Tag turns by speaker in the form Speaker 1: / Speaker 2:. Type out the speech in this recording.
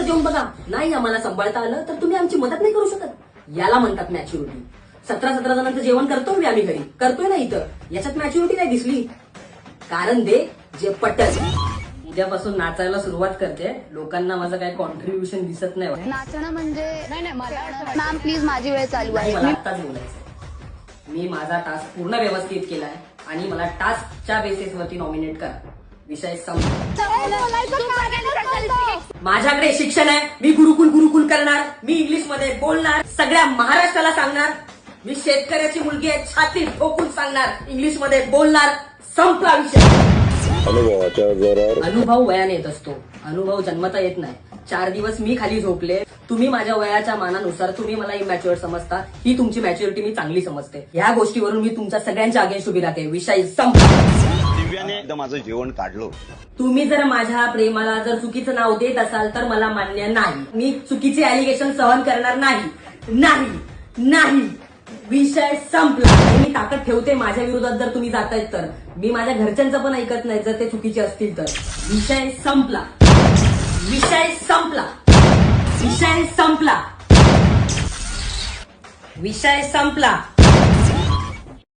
Speaker 1: देऊन बघा. नाही आम्हाला सांभाळता आलं तर तुम्ही आमची मदत नाही करू शकत. याला म्हणतात मॅच्युरिटी. 17 जणांचं जेवण करतोय आम्ही घरी, करतोय ना इथं. याच्यात मॅच्युरिटी नाही दिसली. कारण दे जे पटल. उद्यापासून नाचायला सुरुवात करते. लोकांना माझं काही कॉन्ट्रीब्युशन दिसत नाही.
Speaker 2: नाचणं म्हणजे नाही मॅम प्लीज माझी वेळ चालू आहे.
Speaker 1: मला आत्ताच बोलायचं. मी माझा टास्क पूर्ण व्यवस्थित केलाय आणि मला टास्कच्या बेसिसवरती नॉमिनेट करा. विषय संपला. माझ्याकडे शिक्षण आहे. मी गुरुकुल करणार. मी इंग्लिश मध्ये बोलणार. सगळ्या महाराष्ट्राला सांगणार मी शेतकऱ्याची मुलगी आहे. छाती ठोकून सांगणार. इंग्लिश मध्ये बोलणार. संपला विषय. अनुभव वयाने येत असतो. अनुभव जन्मता येत नाही. 4 दिवस मी खाली झोपले. तुम्ही माझ्या वयाच्या मानानुसार तुम्ही मला इमॅच्युअर समजता. ही तुमची मॅच्युरिटी मी चांगली समजते. ह्या गोष्टीवरून मी तुमच्या सगळ्यांच्या अगेन्स्ट उभी राहते. विषय संपला.
Speaker 3: दिव्याने माझं जेवण काढलं.
Speaker 1: तुम्ही जर माझ्या प्रेमाला जर चुकीचं नाव देत असाल तर मला मान्य नाही. मी चुकीचे अलिगेशन सहन करणार नाही. नाही नाही विषय संपला. मी ताकद ठेवते माझ्या विरोधात जर तुम्ही जातायत तर. मी माझ्या घरच्यांचं पण ऐकत नाही जर ते चुकीचे असतील तर. विषय संपला. विषय संपला. विषय संपला. विषय संपला.